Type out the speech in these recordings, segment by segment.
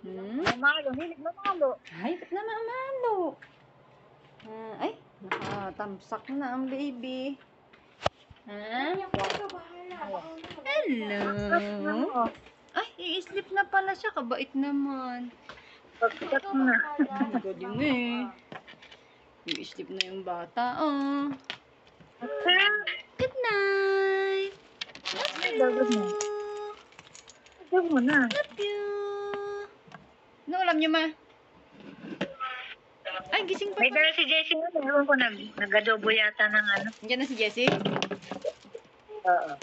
Mamalo, hilig mamalo. Ay, ba't na mamalo? Ay, nakatamsak na ang baby. Ha? Hello? Ay, i-sleep na pala siya. Kabait naman. Pagkat na. Galing eh. I-sleep na yung bata, oh. Good night. Gagod mo. Gagod mo na. Love you. Ano alam niyo, ma? Ay, gising pa May pala. dala si Jessie mo. Ewan ko, nag-adobo yata ng ano. Nandiyan na si Jessie? Oo.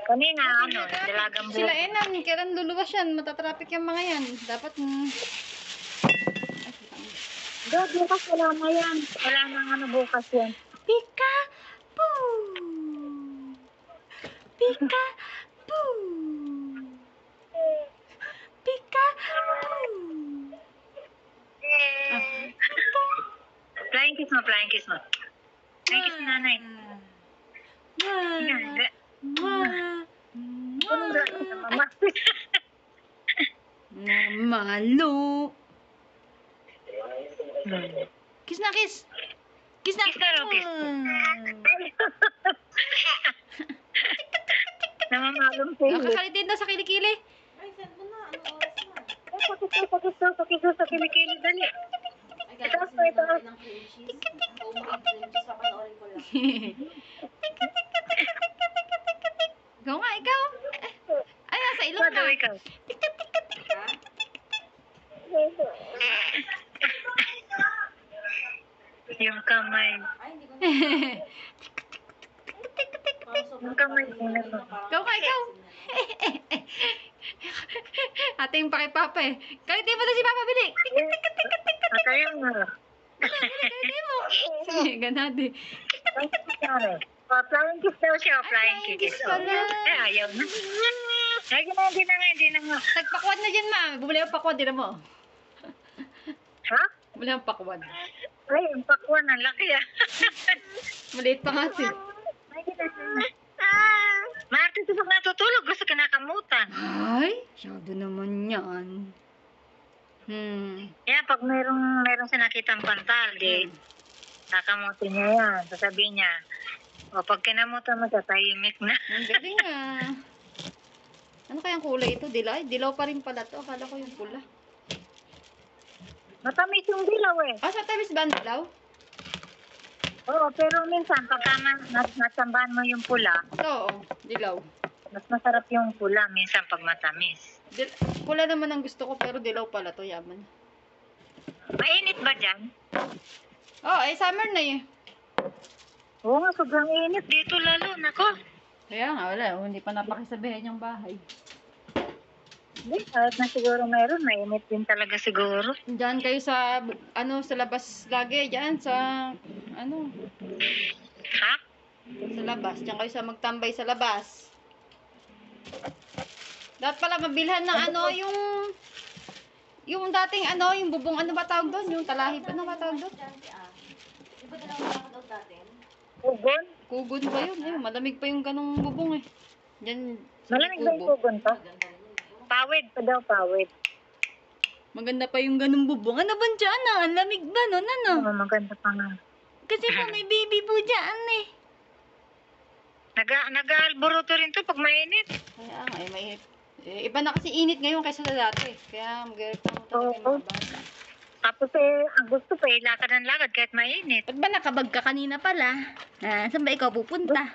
Kanina, dalagang buhok. Sila Enan, kailan luluwas yan? Matatraffic yung mga yan. Dapat, Bukas wala na yan. Wala na bukas yan. Pika! Poo! Pika! Poo! Pika! Poo! Flying kiss mo, flying kiss mo. Flying kiss nanay. Yan. Mama. Malo. Kiss na, kiss. Kiss na. Kiss na raw, kiss. Namamalong sa'yo. Nakakalitin na sa kilikili. Pakis sa kilikili, dali. Itaas mo, itaas. Ikaw nga, ikaw. Ay, nasa ilong Daw na. ikaw. Yung kamay. Yung kamay. Ikaw ka, ikaw. Ate yung pakipapa eh. Kalitin mo na si Papa Bili. Atayo mo. Kalitin mo. Sige, ganado eh. Flying kiss daw siya. Flying Flying kiss. kiss pala. Ay, ayaw na. Ay, hindi na nga. Nagpakwad na dyan, ma. Bumuli ang pakwad, din mo. Ha? Bumuli ang pakwad. Ay, yung pakwan. Ang laki ah. Maliit pa kasi. Marte, ito pag natutulog. Gusto kinakamutan. Ay, syado naman yan. Yan, pag merong sinakitang pantal, di, kakamutin niya yan. Sasabihin niya, o pag kinamutan mo siya, tahimik na. Ang galing ah. Ano kayang kulay ito? Dilaw? Dilaw pa rin pala to. Akala ko yung pula. Matamis yung dilaw eh. Ah, sa tamis ba ang dilaw? Oo, pero minsan, pagka natsambahan mo yung pula, Ito, dilaw. mas masarap yung pula minsan pag matamis. Pula naman ang gusto ko, pero dilaw pala to. Yaman. Mainit ba dyan? Oh, ay summer na eh. Oo nga, sobrang init dito lalo. Nako. Kaya nga, wala. Hindi pa napakisabihin yung bahay. Hindi, kahit na siguro meron, mainit din talaga siguro. Diyan kayo sa, sa labas lagi. Diyan sa, Ha? sa labas. Diyan kayo sa magtambay sa labas. Dapat pala mabilhan ng yung dating yung bubong, ano ba tawag doon? Yung talahib, ano ba tawag doon? Ugon? Kugon ba yun? Malamig pa yung ganong bubong eh. Diyan, sa Malamig ba yung kubo. ugon to? Pawid pa daw, pawid. Maganda pa yung ganong bubong. Ano ba dyan ah? Ang lamig ba nun? Ano? Oo, maganda pa nga. Kasi po may baby po dyan eh. Nag-alboroto rin to pag mainit. Kaya nga may... iba na kasi init ngayon kaysa sa dati. Kaya mag-reklamo talaga yung mga bata. Tapos ang gusto pa lakad ng lakad kahit mainit. Ba't ba nakabag ka kanina pala? Saan ba ikaw pupunta?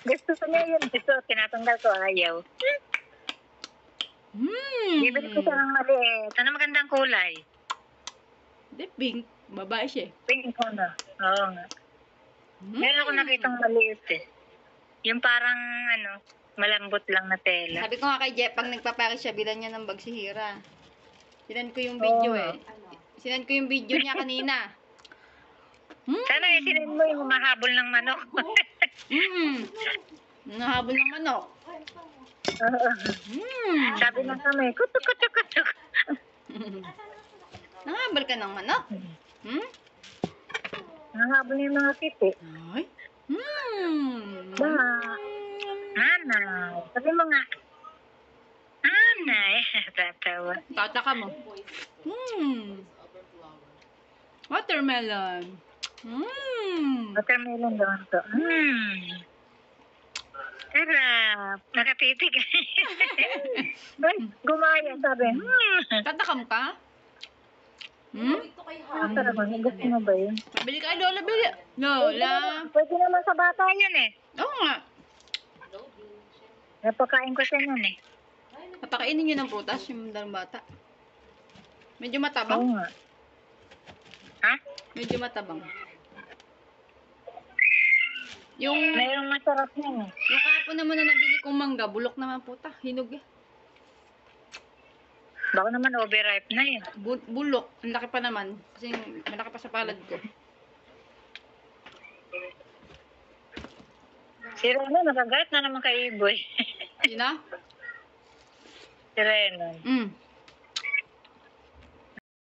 Gusto ko niya yun. Gusto, tinatanggal ko, ayaw. Bibili ko siya ng maliit. Ano magandang kulay? Di pink. Babae siya eh. Pink ko na. Oo nga. Meron ako nakitang maliit eh. Yung parang malambot lang na tela. Sabi ko nga kay Jeff, pag nagpapakit siya, bilan niya ng bag si Hira. Sinan ko yung video eh. Sinan ko yung video niya kanina. Sana isinin mo yung mahabol ng manok. Nahabol ng manok. Sabi na kami, kutuk, kutuk, kutuk. Nahabol ka ng manok? Nahabol yung mga titi. Ay. Ba? Nanay. Sabi mo nga, nanay. Tatawa. Tataka mo. Watermelon. Watermelon doon to. Sarap. Nakatitig. Ay, gumaya, sabi. Tatakam ka? Ang sarap. Gusto mo ba yun? Bili ka, Lola, bili. Lola. Pwede naman sa bata yan eh. Oo nga. Napakain ko sa yan eh. Napakainin nyo ng prutas yung dalang bata. Medyo Oo matabang. nga. Ha? Medyo matabang. Yung Mayroong masarap yan eh. yung kahapon naman na nabili kong mangga, bulok naman puta. Hinog eh. Baka naman overripe na yun. Bulok. Ang laki pa naman. Kasi malaki pa sa palad ko. Si Reno, nakagalit na naman kay Iboy. Yun na? Si Reno.